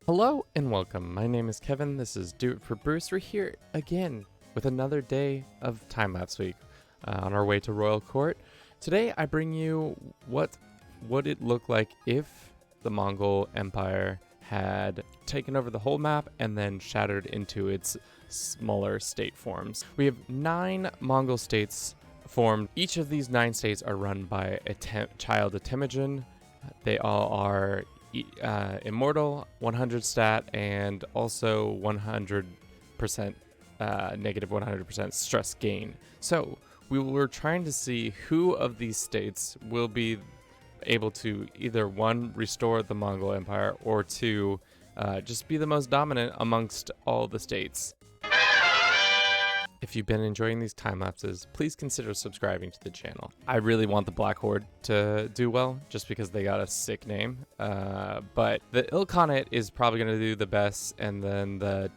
Hello and welcome. My name is Kevin. This is Do It for Bruce. We're here again with another day of Timelapse Week on our way to Royal Court. Today I bring you what would it look like if the Mongol Empire had taken over the whole map and then shattered into its smaller state forms. We have 9 Mongol states formed. Each of these 9 states are run by a child of Temujin. They all are Immortal, 100 stat, and also 100% negative 100% stress gain. So we were trying to see who of these states will be able to either one, restore the Mongol Empire, or two, just be the most dominant amongst all the states. If you've been enjoying these time lapses, please consider subscribing to the channel. I really want the Black Horde to do well, just because they got a sick name. But the Ilkhanate is probably going to do the best, and then the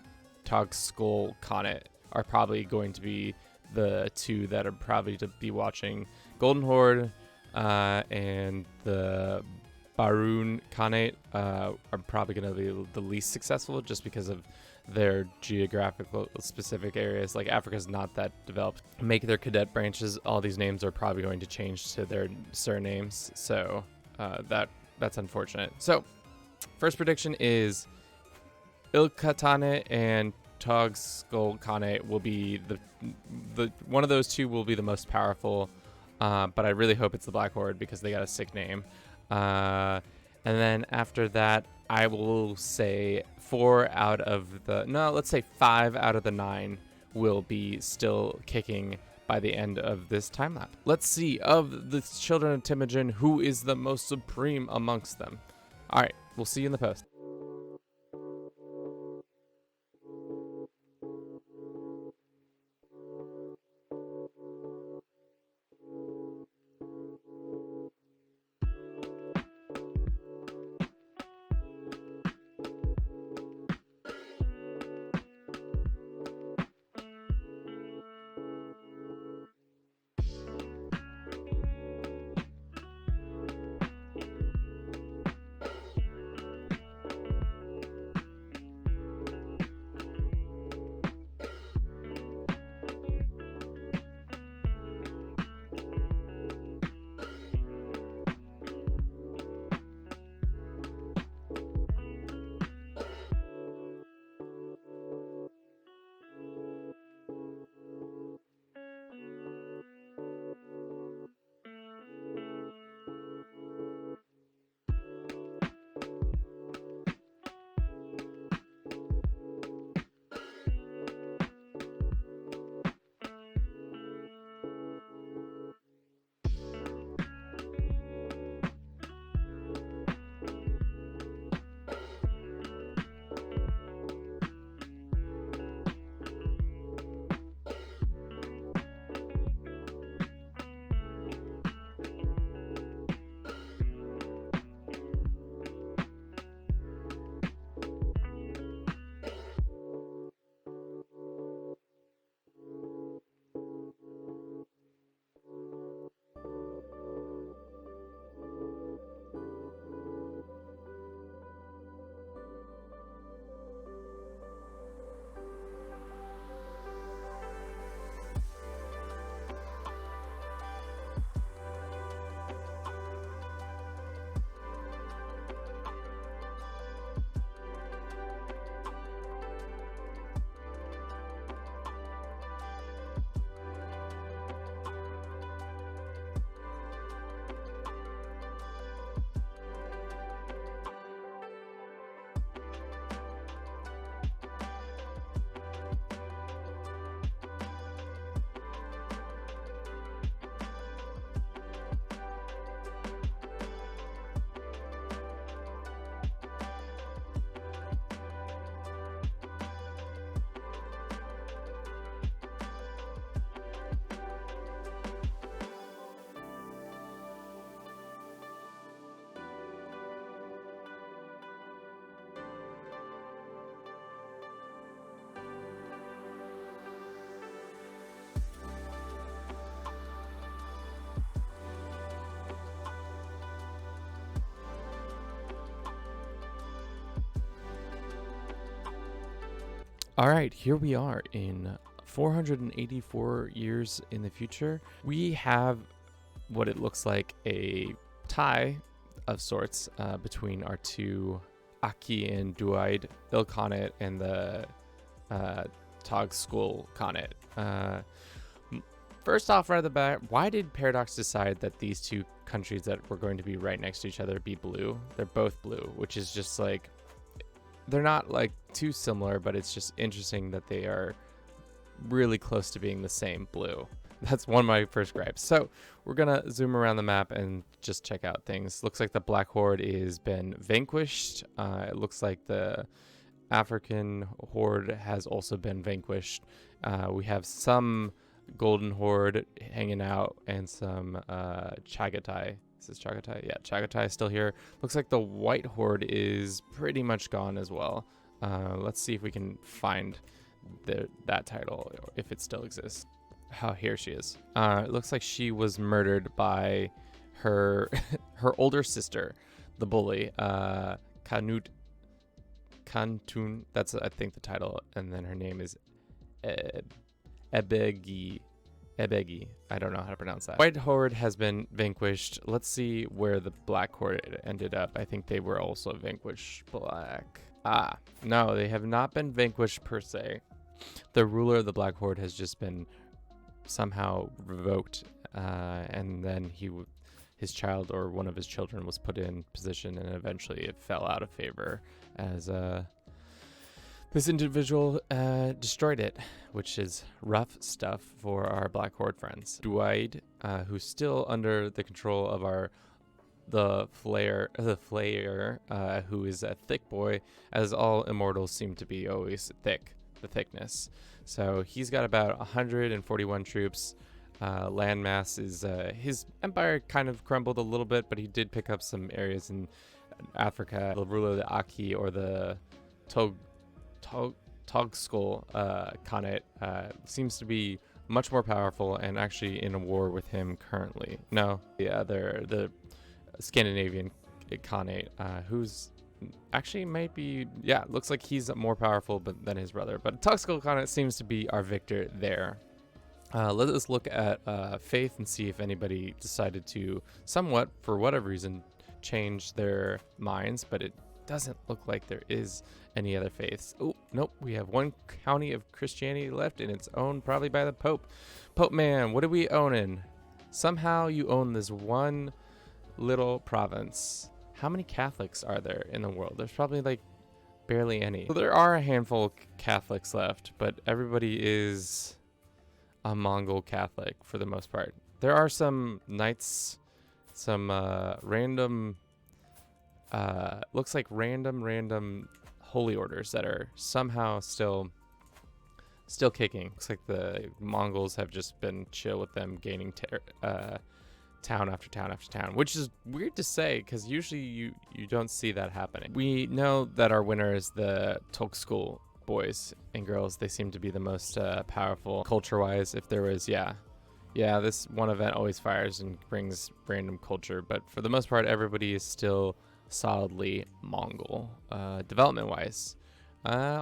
Togskull Khanate are probably going to be the two that are probably to be watching. Golden Horde and the Barun Khanate are probably going to be the least successful, just because of their geographical specific areas. Like Africa's not that developed. Make their cadet branches, all these names are probably going to change to their surnames, so that's unfortunate. So first prediction is Ilkhanate and Togskull Khanate will be the one of those two will be the most powerful, but I really hope it's the Black Horde because they got a sick name. And then after that, I will say 5 out of the 9 will be still kicking by the end of this time lapse. Let's see, of the children of Temujin, who is the most supreme amongst them. All right, we'll see you in the post. All right, here we are in 484 years in the future. We have what it looks like a tie of sorts between our two Aki and Duaid Ilkhanate and the Tog School Khanate. First off, right at the bat, why did Paradox decide that these two countries that were going to be right next to each other be blue? They're both blue, which is just like, they're not like too similar, but it's just interesting that they are really close to being the same blue. That's one of my first gripes. So we're gonna zoom around the map and just check out things. Looks like the Black Horde has been vanquished. It looks like the African Horde has also been vanquished. We have some Golden Horde hanging out and some Chagatai. Is this Chagatai? Yeah, Chagatai is still here. Looks like the White Horde is pretty much gone as well. Let's see if we can find that title, if it still exists. Oh, here she is. It looks like she was murdered by her her older sister, the bully, Kantun. That's, I think, the title. And then her name is Ebegi. I don't know how to pronounce that. White Horde has been vanquished. Let's see where the Black Horde ended up. I think they were also vanquished. Black. No, they have not been vanquished per se. The ruler of the Black Horde has just been somehow revoked, and then his child or one of his children was put in position, and eventually it fell out of favor as this individual destroyed it, which is rough stuff for our Black Horde friends. Duaid, who's still under the control of the Flayer, who is a thick boy, as all immortals seem to be always thick, the thickness. So he's got about 141 troops. Landmass is his empire kind of crumbled a little bit, but he did pick up some areas in Africa. The ruler of the Aki, or the Togskull Khanate, seems to be much more powerful and actually in a war with him currently. No, the Scandinavian Khanate, who's actually might be, yeah, looks like he's more powerful than his brother. But Togskull Khanate seems to be our victor there. Let us look at Faith and see if anybody decided to somewhat, for whatever reason, change their minds, but it doesn't look like there is any other faiths. Oh, nope, we have one county of Christianity left, and it's owned probably by the Pope. Pope man, what are we owning? Somehow you own this one little province. How many Catholics are there in the world? There's probably like barely any. So there are a handful of Catholics left, but everybody is a Mongol Catholic for the most part. There are some knights, some random looks like random holy orders that are somehow still kicking. Looks like the Mongols have just been chill with them gaining town after town after town, which is weird to say because usually you don't see that happening. We know that our winner is the Togskull boys and girls. They seem to be the most powerful culture-wise. If there was, yeah, this one event always fires and brings random culture, but for the most part, everybody is still solidly Mongol. Development-wise,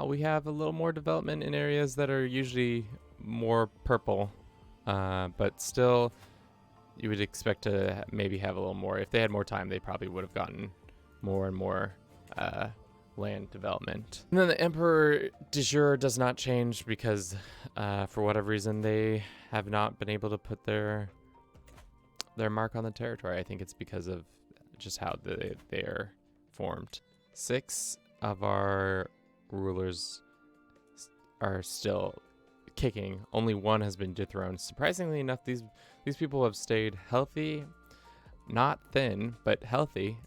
we have a little more development in areas that are usually more purple, but still, you would expect to maybe have a little more. If they had more time, they probably would have gotten more and more land development. And then the Emperor de jure does not change because for whatever reason they have not been able to put their mark on the territory. I think it's because of just how they are formed. 6 of our rulers are still kicking. Only 1 has been dethroned. Surprisingly enough, these people have stayed healthy, not thin, but healthy.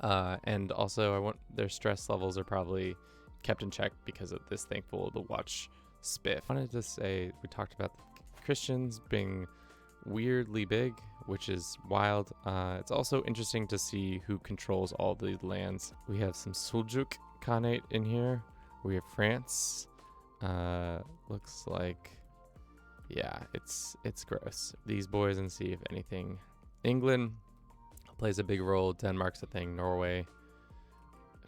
And also their stress levels are probably kept in check because of this thankful to watch spiff. I wanted to say, we talked about the Christians being weirdly big, which is wild. It's also interesting to see who controls all the lands. We have some Seljuk Khanate in here. We have France. Looks like, yeah, it's gross. These boys, and see if anything. England plays a big role. Denmark's a thing. Norway,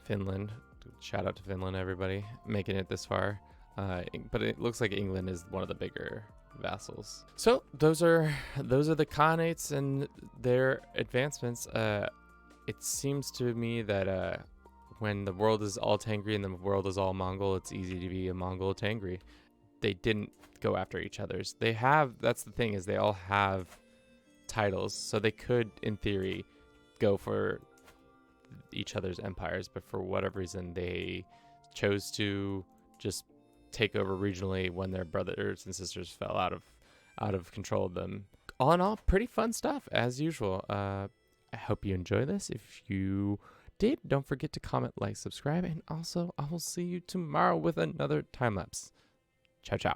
Finland, Shout out to Finland, everybody, making it this far. But it looks like England is one of the bigger vassals. So those are the Khanates and their advancements. It seems to me that when the world is all Tengri and the world is all Mongol, it's easy to be a Mongol Tengri. They didn't go after each other's. That's the thing, is they all have titles, so they could, in theory, go for each other's empires, but for whatever reason, they chose to just take over regionally when their brothers and sisters fell out of control of them. All in all, pretty fun stuff, as usual. I hope you enjoy this. If you did, don't forget to comment, like, subscribe, and also I will see you tomorrow with another time lapse. Ciao, ciao.